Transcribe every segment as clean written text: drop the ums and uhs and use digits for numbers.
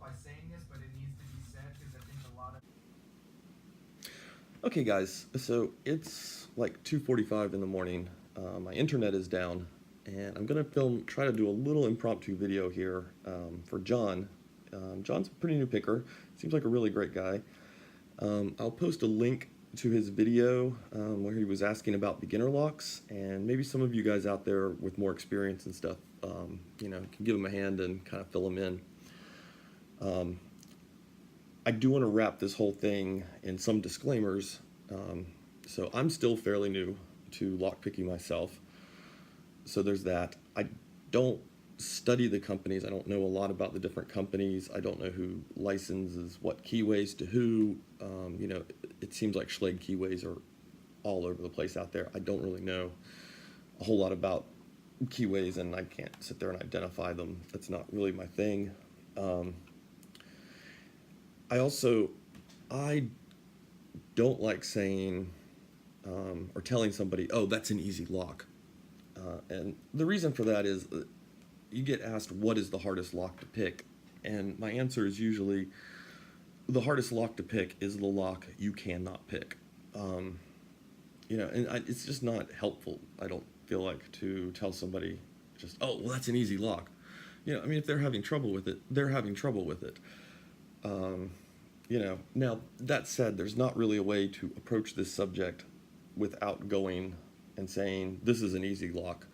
by saying this, but it needs to be said because I think a lot of. Okay, guys, so it's like 2:45 in the morning. My internet is down, and I'm gonna try to do a little impromptu video here for John. John's a pretty new picker. Seems like a really great guy. I'll post a link to his video where he was asking about beginner locks, and maybe some of you guys out there with more experience and stuff, can give him a hand and kind of fill him in. I do want to wrap this whole thing in some disclaimers. So I'm still fairly new to lockpicking myself. So there's that. I don't study the companies. I don't know a lot about the different companies. I don't know who licenses what keyways to who. It seems like Schlage keyways are all over the place out there. I don't really know a whole lot about keyways, and I can't sit there and identify them. That's not really my thing. I don't like saying or telling somebody, oh, that's an easy lock. And the reason for that is you get asked, what is the hardest lock to pick? And my answer is usually, the hardest lock to pick is the lock you cannot pick. It's just not helpful, I don't feel like, to tell somebody just, oh, well, that's an easy lock. If they're having trouble with it, they're having trouble with it. Now, that said, there's not really a way to approach this subject without going and saying, this is an easy lock,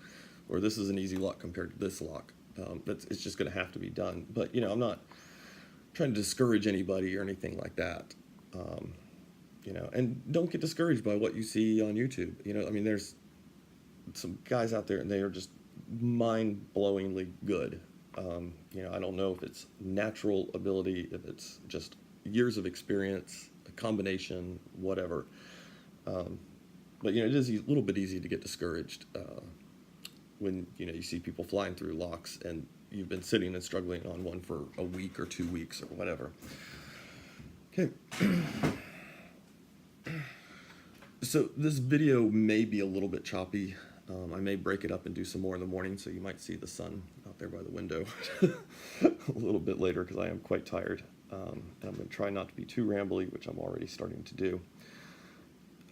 or this is an easy lock compared to this lock. It's just going to have to be done. But, I'm not trying to discourage anybody or anything like that. And don't get discouraged by what you see on YouTube. There's some guys out there, and they are just mind-blowingly good. I don't know if it's natural ability, if it's just years of experience, a combination, whatever. But it is a little bit easy to get discouraged when you see people flying through locks and you've been sitting and struggling on one for a week or 2 weeks or whatever. Okay. So this video may be a little bit choppy. I may break it up and do some more in the morning, so you might see the sun out there by the window a little bit later because I am quite tired. And I'm going to try not to be too rambly, which I'm already starting to do.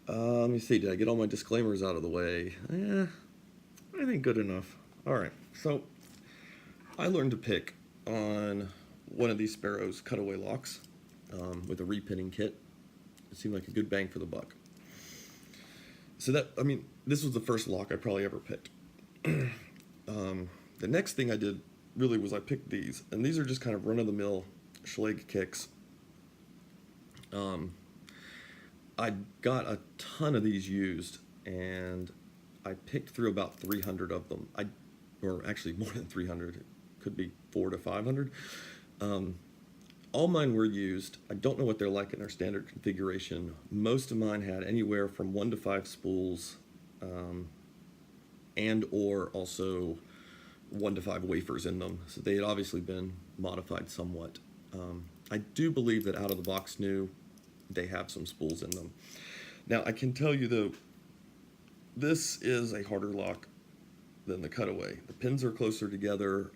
Let me see, did I get all my disclaimers out of the way? I think good enough. All right, so I learned to pick on one of these Sparrows Cutaway locks with a repinning kit. It seemed like a good bang for the buck. So this was the first lock I probably ever picked. The next thing I did really was I picked these, and these are just kind of run-of-the-mill Schalges Kwiks. I got a ton of these used, and I picked through about 300 of them. Or actually more than 300. It could be 400 to 500. All mine were used. I don't know what they're like in their standard configuration. Most of mine had anywhere from 1 to 5 spools, and or also 1 to 5 wafers in them. So they had obviously been modified somewhat. I do believe that out of the box new, they have some spools in them. Now, I can tell you though, this is a harder lock than the Cutaway. The pins are closer together.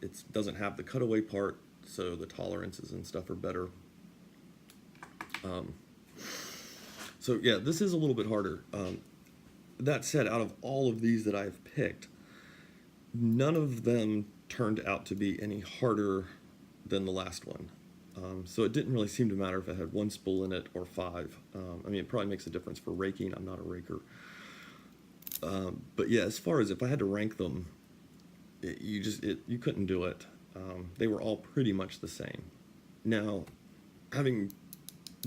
It doesn't have the Cutaway part, so the tolerances and stuff are better. So yeah, this is a little bit harder. That said, out of all of these that I've picked, none of them turned out to be any harder than the last one. So it didn't really seem to matter if it had 1 spool in it or 5. It probably makes a difference for raking. I'm not a raker. But yeah, as far as if I had to rank them, you couldn't do it. They were all pretty much the same. Now, having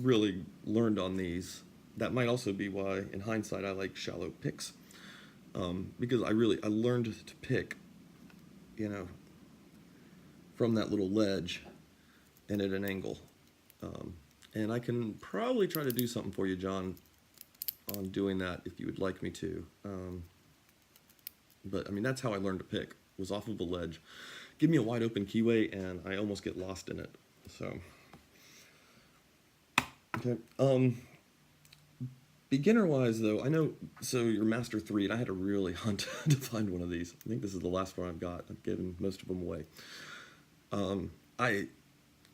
really learned on these, that might also be why, in hindsight, I like shallow picks. Because I learned to pick, from that little ledge and at an angle. And I can probably try to do something for you, John, on doing that if you would like me to. But that's how I learned to pick, was off of a ledge. Give me a wide open keyway and I almost get lost in it. So, okay. Beginner wise though, I know, so your Master 3, and I had to really hunt to find one of these. I think this is the last one I've got. I've given most of them away. I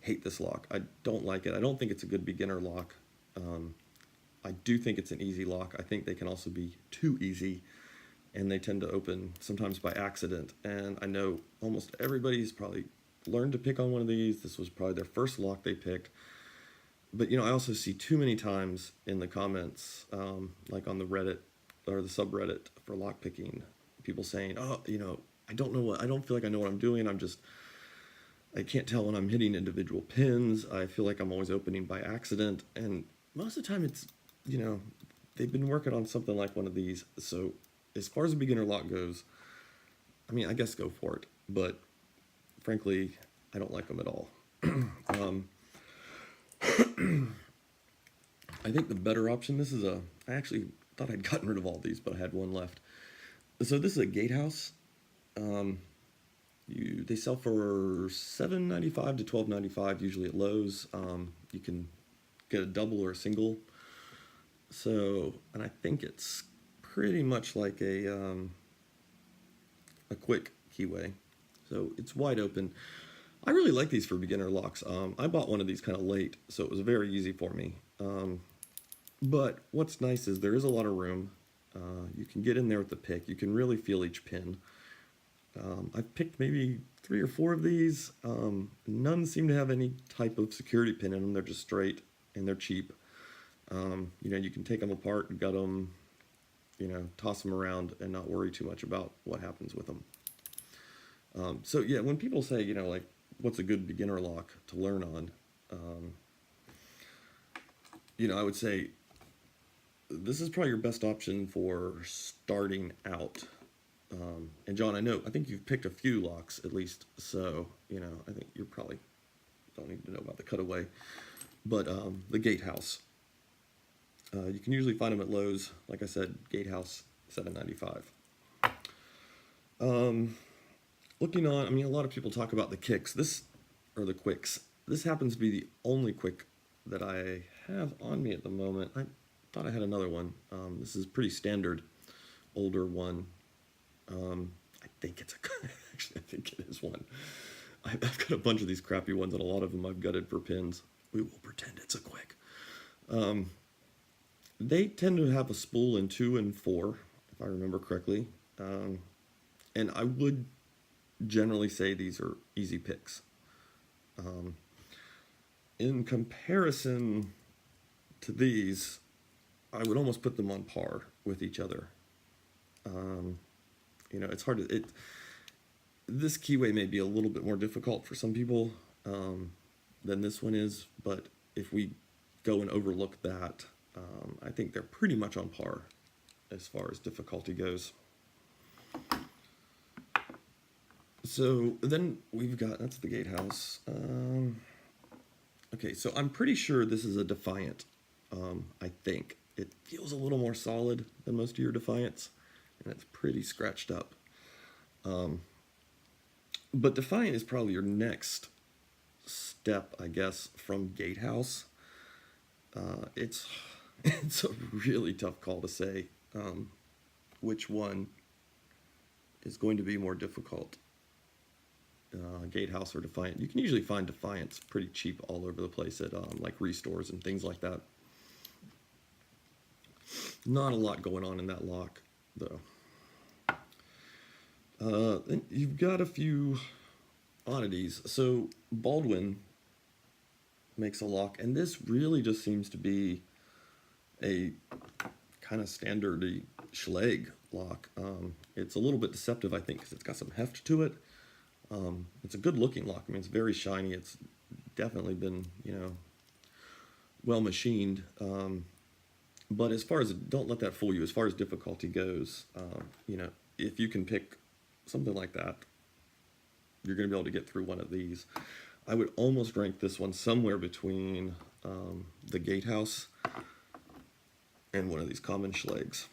hate this lock. I don't like it. I don't think it's a good beginner lock. I do think it's an easy lock. I think they can also be too easy, and they tend to open sometimes by accident. And I know almost everybody's probably learned to pick on one of these. This was probably their first lock they picked. But, I also see too many times in the comments, like on the Reddit or the subreddit for lock picking, people saying, oh, I don't feel like I know what I'm doing. I can't tell when I'm hitting individual pins. I feel like I'm always opening by accident. And most of the time it's, they've been working on something like one of these. So as far as a beginner lock goes, I guess go for it. But frankly, I don't like them at all. I think the better option, I actually thought I'd gotten rid of all these, but I had one left. So this is a Gatehouse. They sell for $7.95 to $12.95, usually at Lowe's. You can get a double or a single. So, and I think it's pretty much like a quick keyway. So it's wide open. I really like these for beginner locks. I bought one of these kind of late, so it was very easy for me. But what's nice is there is a lot of room. You can get in there with the pick. You can really feel each pin. I've picked maybe 3 or 4 of these. None seem to have any type of security pin in them. They're just straight and they're cheap. You can take them apart, gut them, toss them around and not worry too much about what happens with them. So yeah, when people say, like, what's a good beginner lock to learn on, I would say this is probably your best option for starting out. And John, I think you've picked a few locks at least, so, I think you're probably don't need to know about the Cutaway, but the Gatehouse. You can usually find them at Lowe's. Like I said, Gatehouse, $7.95. Looking on, a lot of people talk about the Kwiks. The Kwiks. This happens to be the only Kwik that I have on me at the moment. I thought I had another one. This is pretty standard, older one. I think it's actually, I think it is one. I've got a bunch of these crappy ones, and a lot of them I've gutted for pins. We will pretend it's a Kwik. They tend to have a spool in 2 and 4, if I remember correctly. And I would generally say these are easy picks. In comparison to these, I would almost put them on par with each other. It's hard to... This keyway may be a little bit more difficult for some people than this one is, but if we go and overlook that, I think they're pretty much on par as far as difficulty goes. So then we've got, that's the Gatehouse. Okay, so I'm pretty sure this is a Defiant, I think. It feels a little more solid than most of your Defiants, and it's pretty scratched up. But Defiant is probably your next step, I guess, from Gatehouse. It's a really tough call to say which one is going to be more difficult, Gatehouse or Defiant. You can usually find Defiants pretty cheap all over the place at like restores and things like that. Not a lot going on in that lock, though. Then you've got a few oddities. So Baldwin makes a lock, and this really just seems to be a kind of standard Schalges lock. It's a little bit deceptive, I think, because it's got some heft to it. It's a good looking lock. It's very shiny. It's definitely been, well machined. But as far as, don't let that fool you, as far as difficulty goes, if you can pick something like that, you're going to be able to get through one of these. I would almost rank this one somewhere between the Gatehouse and one of these common Schalges.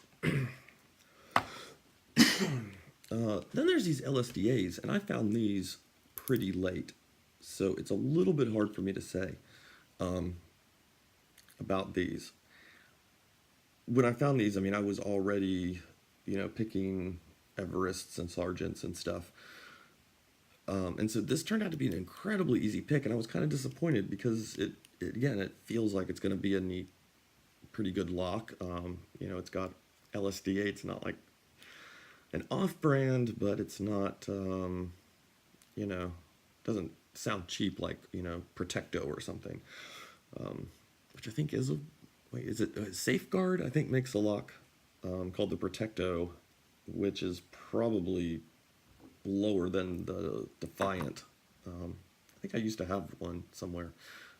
Then there's these LSDAs, and I found these pretty late, so it's a little bit hard for me to say about these. When I found these, I was already, picking Everests and Sergeants and stuff. And so this turned out to be an incredibly easy pick, and I was kind of disappointed because it feels like it's going to be a neat, pretty good lock. You know, it's got LSDA. It's not like an off-brand, but it's not, you know, doesn't sound cheap like, you know, Protecto or something, which I think is is it a Safeguard? I think makes a lock called the Protecto, which is probably lower than the Defiant. I think I used to have one somewhere.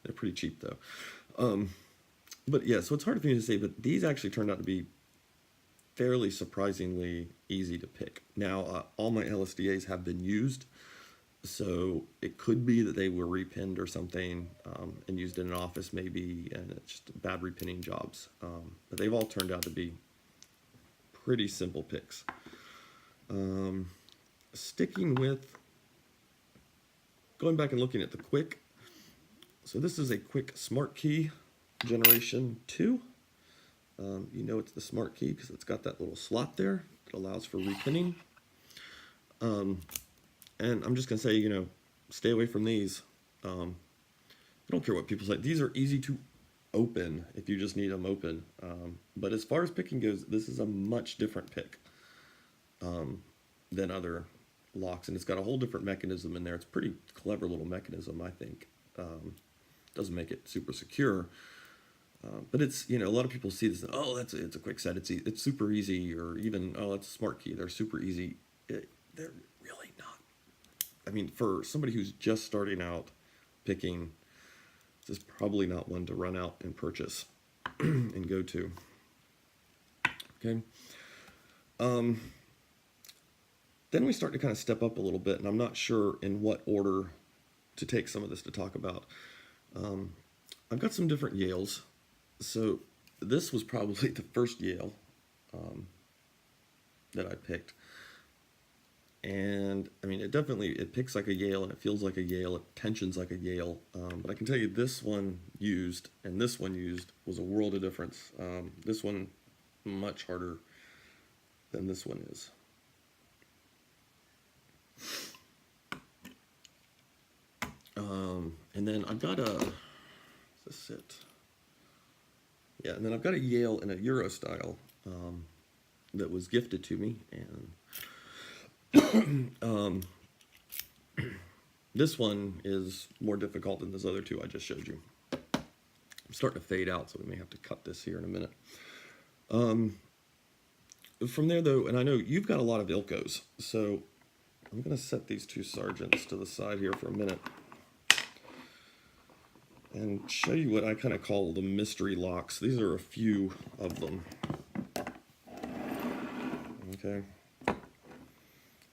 They're pretty cheap though. But yeah, so it's hard for me to say, but these actually turned out to be fairly surprisingly easy to pick. Now, all my LSDAs have been used, so it could be that they were repinned or something and used in an office maybe, and it's just bad repinning jobs. But they've all turned out to be pretty simple picks. Sticking with, going back and looking at the Kwik. So this is a Kwik Smart Key Generation 2. You know it's the Smart Key because it's got that little slot there that allows for repinning. And I'm just going to say, you know, stay away from these. I don't care what people say. These are easy to open if you just need them open. But as far as picking goes, this is a much different pick than other locks. And it's got a whole different mechanism in there. It's a pretty clever little mechanism, I think. Doesn't make it super secure. But it's, you know, a lot of people see this, oh, it's a quick set, it's super easy, or even, oh, it's a smart key, they're super easy. They're really not. I mean, for somebody who's just starting out picking, this is probably not one to run out and purchase and go to. Okay. Then we start to kind of step up a little bit, and I'm not sure in what order to take some of this to talk about. I've got some different Yales. So this was probably the first Yale that I picked. And I mean, it picks like a Yale and it feels like a Yale, it tensions like a Yale. But I can tell you this one used and this one used was a world of difference. This one much harder than this one is. And then I've got a, is this it? Yeah, and then I've got a Yale in a Euro style that was gifted to me, and this one is more difficult than those other two I just showed you. I'm starting to fade out, so we may have to cut this here in a minute. From there, though, and I know you've got a lot of ilcos, so I'm going to set these two Sergeants to the side here for a minute and show you what I kind of call the mystery locks. These are a few of them. Okay.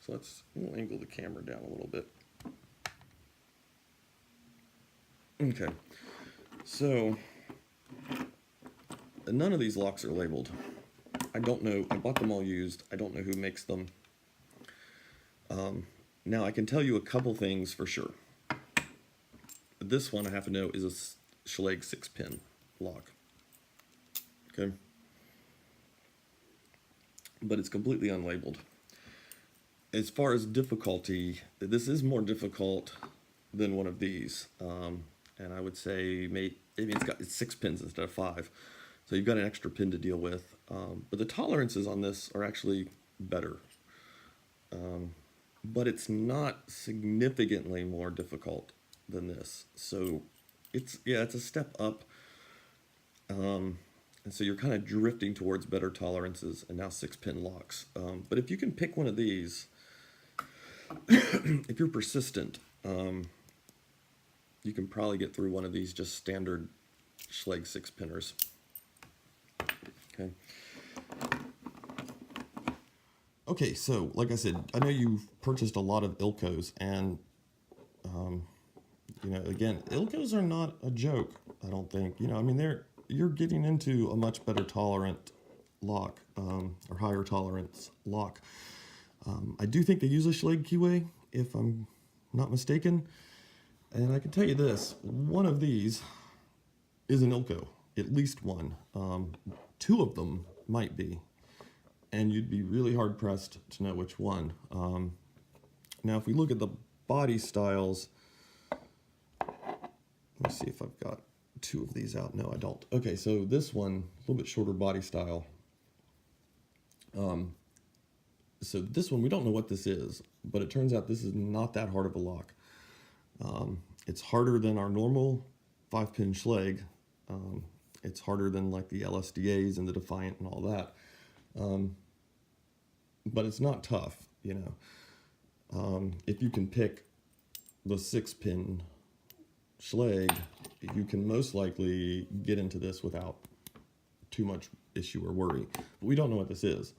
So we'll angle the camera down a little bit. Okay. So, none of these locks are labeled. I don't know. I bought them all used. I don't know who makes them. Now, I can tell you a couple things for sure. This one I have to know is a Schalges 6-pin lock. Okay. But it's completely unlabeled. As far as difficulty, this is more difficult than one of these. And I would say it's 6 pins instead of 5. So you've got an extra pin to deal with. But the tolerances on this are actually better. But it's not significantly more difficult than this. So it's a step up. And so you're kind of drifting towards better tolerances and now 6-pin locks. But if you can pick one of these, if you're persistent, you can probably get through one of these just standard Schalges 6-pinners. Okay. Okay, so like I said, I know you've purchased a lot of ilcos, and you know, again, ilcos are not a joke, I don't think. You know, I mean, you're getting into a much better tolerant lock, or higher tolerance lock. I do think they use a Schalges keyway, if I'm not mistaken. And I can tell you this, one of these is an ilco, at least one. 2 of them might be, and you'd be really hard pressed to know which one. Now, if we look at the body styles. Let me see if I've got two of these out. No, I don't. Okay, so this one, a little bit shorter body style. So this one, we don't know what this is, but it turns out this is not that hard of a lock. It's harder than our normal 5-pin Schlage. It's harder than like the LSDAs and the Defiant and all that. But it's not tough, you know. If you can pick the 6-pin Schlage, you can most likely get into this without too much issue or worry. But we don't know what this is.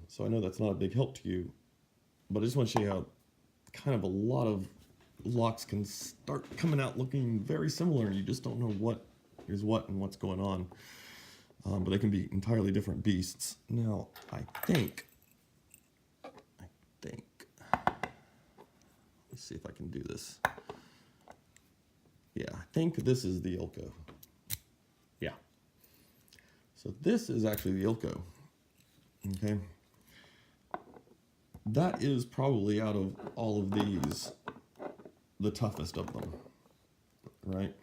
So I know that's not a big help to you, but I just want to show you how kind of a lot of locks can start coming out looking very similar, and you just don't know what is what and what's going on. But they can be entirely different beasts. Now, I think, let's see if I can do this. Yeah, I think this is the Ilco. Yeah. So this is actually the Ilco. Okay. That is probably out of all of these, the toughest of them, right?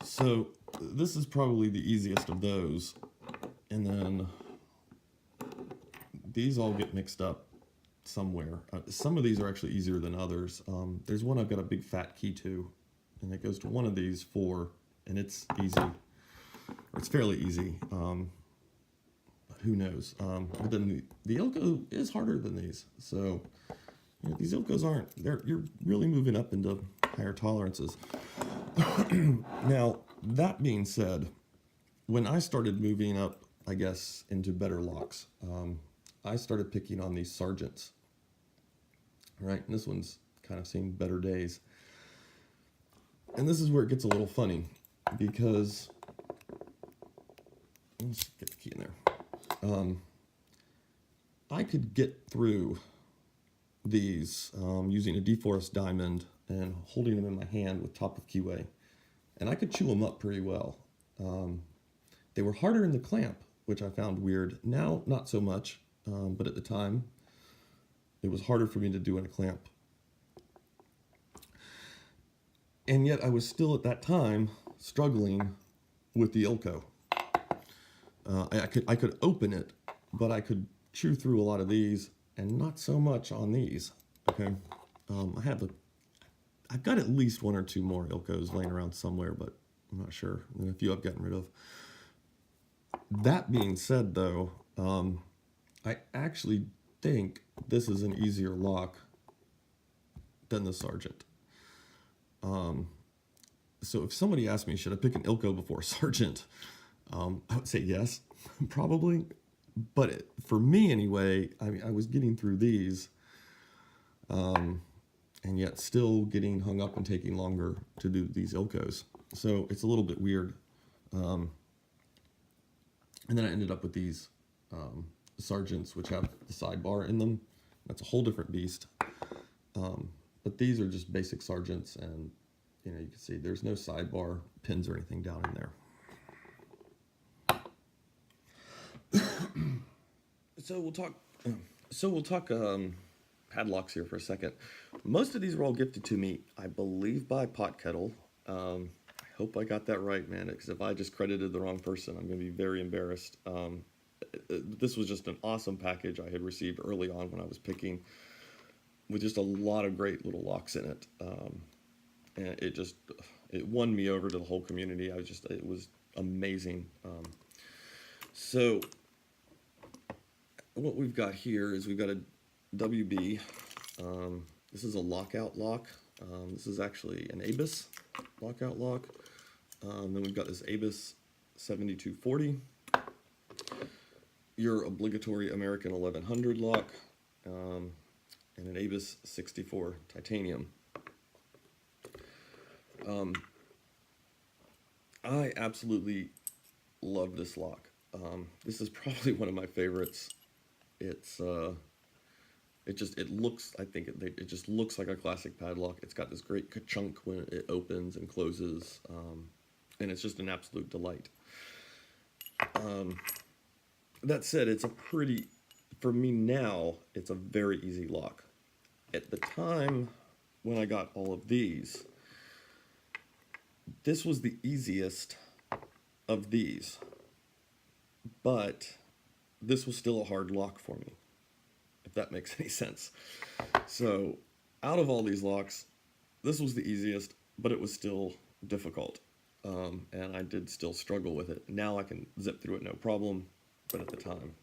So this is probably the easiest of those. And then these all get mixed up somewhere. Some of these are actually easier than others. There's one I've got a big fat key to, and it goes to one of these 4, and it's easy, or it's fairly easy. Who knows? But then the Ilco is harder than these. So you know, these Ilcos aren't, you're really moving up into higher tolerances. Now, that being said, when I started moving up, I guess, into better locks, I started picking on these Sergeants. Right? And this one's kind of seen better days. And this is where it gets a little funny, because let's get the key in there. I could get through these using a deforest diamond and holding them in my hand with top of keyway, and I could chew them up pretty well. They were harder in the clamp, which I found weird. Now, not so much, but at the time, it was harder for me to do in a clamp. And yet I was still at that time struggling with the Ilco. I could open it, but I could chew through a lot of these, and not so much on these. Okay, I've got at least 1 or 2 more Ilcos laying around somewhere, but I'm not sure. And a few I've gotten rid of. That being said, though, I actually think this is an easier lock than the Sergeant. So if somebody asked me, should I pick an Ilco before Sergeant? I would say yes, probably. But for me anyway, I mean, I was getting through these, and yet still getting hung up and taking longer to do these Ilcos. So it's a little bit weird. And then I ended up with these Sergeants, which have the sidebar in them. That's a whole different beast. But these are just basic Sergeants, and you know, you can see there's no sidebar pins or anything down in there. So we'll talk padlocks here for a second. Most of these were all gifted to me, I believe, by Pot Kettle. I hope I got that right, man, because if I just credited the wrong person, I'm going to be very embarrassed. This was just an awesome package I had received early on when I was picking, with just a lot of great little locks in it. And it won me over to the whole community. It was amazing. So what we've got here is we've got a WB. This is a lockout lock. This is actually an Abus lockout lock. Then we've got this Abus 7240. Your obligatory American 1100 lock. And an Abus 64 titanium. I absolutely love this lock. This is probably one of my favorites. It looks, I think it just looks like a classic padlock. It's got this great ka-chunk when it opens and closes, and it's just an absolute delight. That said, for me now, it's a very easy lock. at the time when I got all of these, this was the easiest of these, but this was still a hard lock for me, if that makes any sense. So out of all these locks, this was the easiest, but it was still difficult. And I did still struggle with it. Now I can zip through it no problem, but at the time.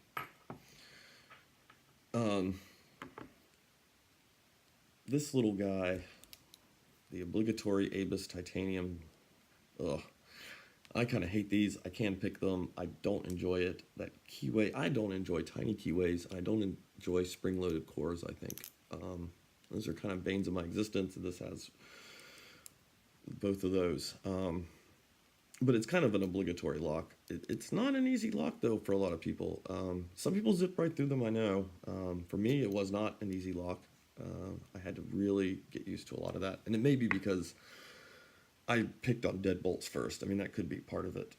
This little guy, the obligatory Abus titanium, I kind of hate these. I can pick them. I don't enjoy it. That keyway, I don't enjoy tiny keyways. I don't enjoy spring-loaded cores, I think. Those are kind of banes of my existence, and this has both of those. But it's kind of an obligatory lock. It's not an easy lock, though, for a lot of people. Some people zip right through them, I know. For me, it was not an easy lock. I had to really get used to a lot of that. And it may be because I picked on deadbolts first. I mean, that could be part of it.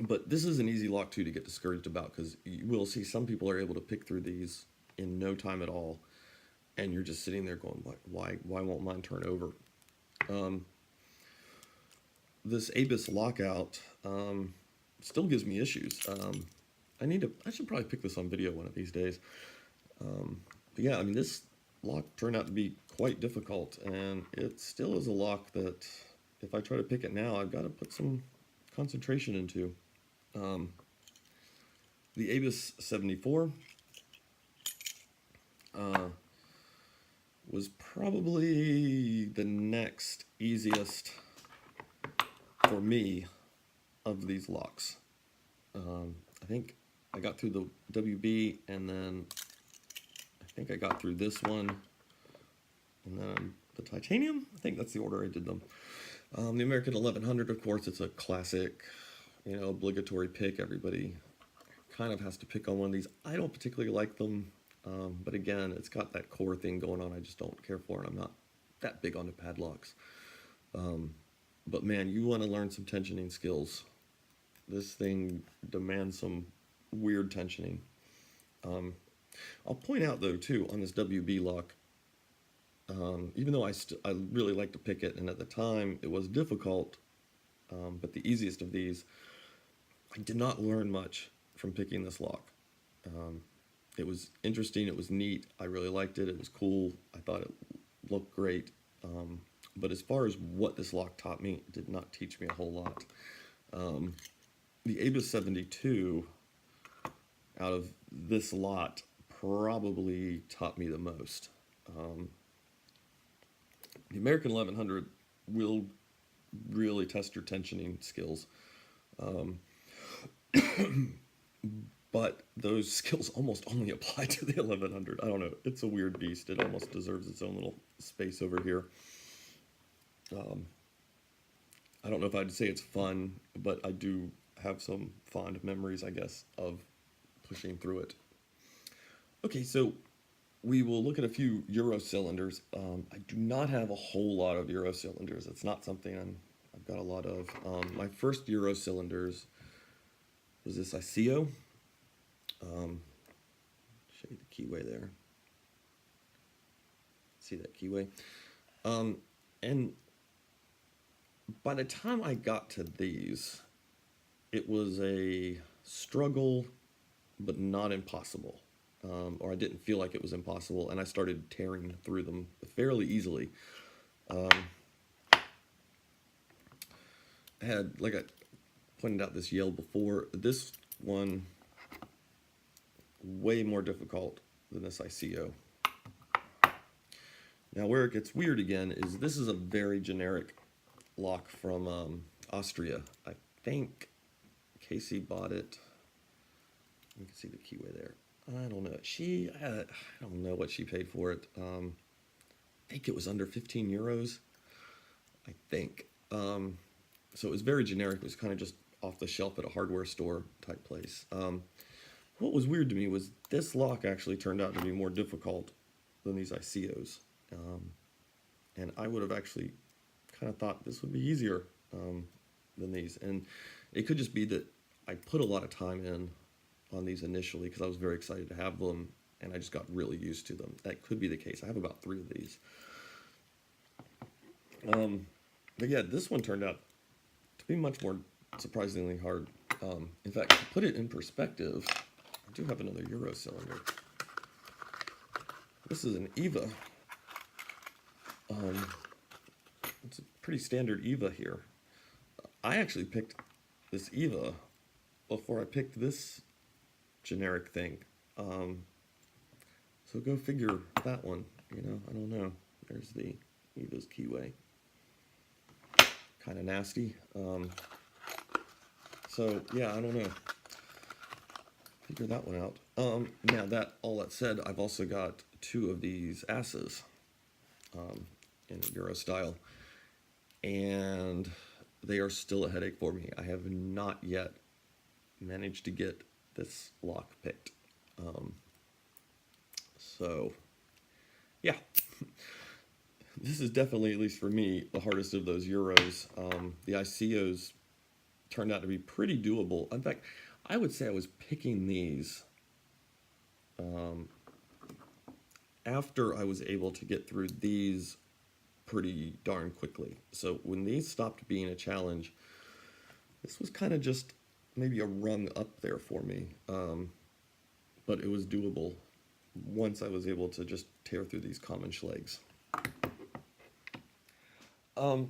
But this is an easy lock, too, to get discouraged about, because you will see some people are able to pick through these in no time at all. And you're just sitting there going, why won't mine turn over? This Abus lockout still gives me issues. I should probably pick this on video one of these days. But yeah, I mean, this lock turned out to be quite difficult, and it still is a lock that if I try to pick it now, I've got to put some concentration into. The Abus 74 was probably the next easiest for me of these locks. I think I got through the WB, and then I think I got through this one, and then the titanium. I think that's the order I did them. The American 1100, of course, it's a classic, obligatory pick. Everybody kind of has to pick on one of these. I don't particularly like them, but again, it's got that core thing going on I just don't care for, and I'm not that big on the padlocks. But man, you want to learn some tensioning skills. This thing demands some weird tensioning. I'll point out, though, too, on this WB lock, even though I really like to pick it, and at the time it was difficult, but the easiest of these, I did not learn much from picking this lock. It was interesting, it was neat, I really liked it, it was cool, I thought it looked great, but as far as what this lock taught me, it did not teach me a whole lot. The Abus 72, out of this lot, probably taught me the most. The American 1100 will really test your tensioning skills. But those skills almost only apply to the 1100. I don't know. It's a weird beast. It almost deserves its own little space over here. I don't know if I'd say it's fun, but I do have some fond memories, I guess, of pushing through it. Okay, so we will look at a few Euro cylinders. I do not have a whole lot of Euro cylinders. It's not something I've got a lot of. My first Euro cylinders was this ICO. Show you the keyway there. See that keyway? And by the time I got to these, it was a struggle, but not impossible. Or I didn't feel like it was impossible, and I started tearing through them fairly easily. I had, like I pointed out this Yale before, this one way more difficult than this ICO. Now where it gets weird again is this is a very generic lock from Austria. I think Casey bought it. You can see the keyway there. I don't know. I don't know what she paid for it. I think it was under 15 euros. I think. So it was very generic. It was kind of just off the shelf at a hardware store type place. What was weird to me was this lock actually turned out to be more difficult than these ICOs. And I would have actually kind of thought this would be easier than these. And it could just be that I put a lot of time in on these initially because I was very excited to have them, and I just got really used to them. That could be the case. I have about 3 of these. But yeah, this one turned out to be much more surprisingly hard. In fact, to put it in perspective, I do have another Euro cylinder. This is an EVA. It's a pretty standard EVA here. I actually picked this EVA before I picked this generic thing. So go figure that one, you know, I don't know. There's the EVA's keyway. Kind of nasty. So yeah, I don't know. Figure that one out. Now all that said, I've also got 2 of these asses in Euro style, and they are still a headache for me. I have not yet managed to get this lock picked. So yeah, this is definitely, at least for me, the hardest of those Euros. The ICOs turned out to be pretty doable. In fact, I would say I was picking these after I was able to get through these pretty darn quickly. So when these stopped being a challenge, this was kind of just maybe a rung up there for me. But it was doable once I was able to just tear through these common Schalges.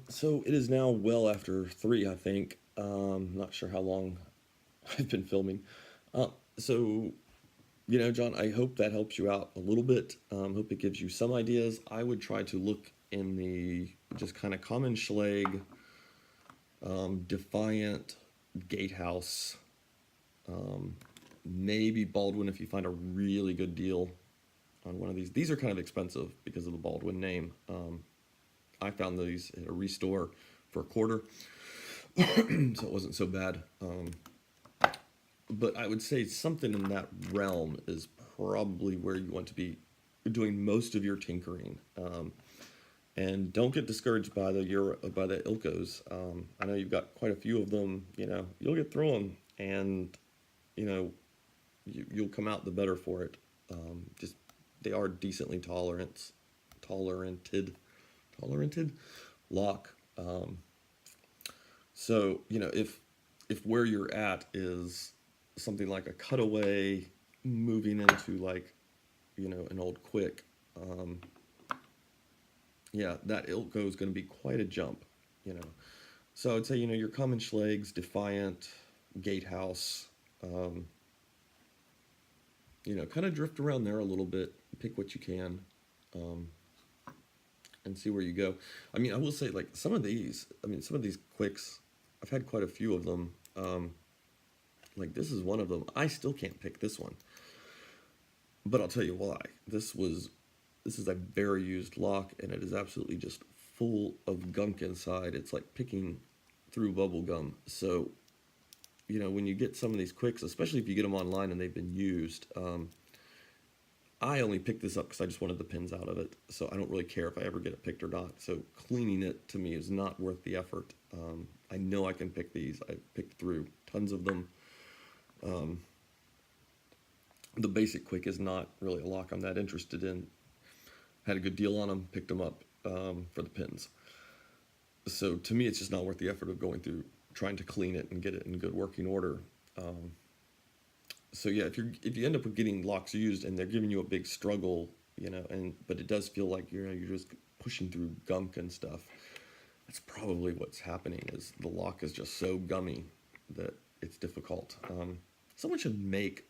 So it is now well after 3, I think. Not sure how long I've been filming. So, you know, John, I hope that helps you out a little bit. Hope it gives you some ideas. I would try to look in the just kind of common Schalge, Defiant, Gatehouse, maybe Baldwin if you find a really good deal on one of these. These are kind of expensive because of the Baldwin name. I found these at a restore for $0.25, so it wasn't so bad. But I would say something in that realm is probably where you want to be doing most of your tinkering. And don't get discouraged by the ilcos. I know you've got quite a few of them. You know, you'll get through them, and you know, you'll come out the better for it. Just they are decently toleranted lock. So you know, if where you're at is something like a Cutaway moving into, like, you know, an old Kwik, yeah, that ilco is going to be quite a jump, you know. So I'd say, you know, your common Schalges, Defiant, Gatehouse, you know, kind of drift around there a little bit, pick what you can, and see where you go. I mean, I will say, like, some of these Kwiks, I've had quite a few of them. Like, this is one of them. I still can't pick this one, but I'll tell you why. This is a very used lock, and it is absolutely just full of gunk inside. It's like picking through bubble gum. So, you know, when you get some of these Kwiks, especially if you get them online and they've been used, I only picked this up because I just wanted the pins out of it. So I don't really care if I ever get it picked or not. So cleaning it to me is not worth the effort. I know I can pick these. I've picked through tons of them. The basic Kwik is not really a lock I'm that interested in. Had a good deal on them, picked them up for the pins. So to me, it's just not worth the effort of going through trying to clean it and get it in good working order. So yeah, if you end up with getting locks used and they're giving you a big struggle, you know, but it does feel like you're just pushing through gunk and stuff. That's probably what's happening, is the lock is just so gummy that it's difficult. Someone should make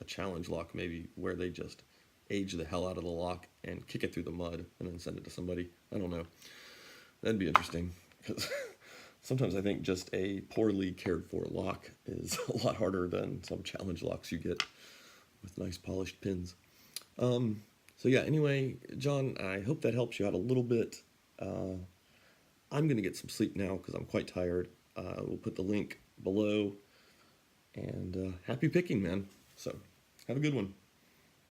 a challenge lock maybe where they just age the hell out of the lock and kick it through the mud and then send it to somebody. I don't know. That'd be interesting, because sometimes I think just a poorly cared for lock is a lot harder than some challenge locks you get with nice polished pins. So yeah, anyway, John, I hope that helps you out a little bit. I'm going to get some sleep now because I'm quite tired. We'll put the link below, and happy picking, man. So have a good one.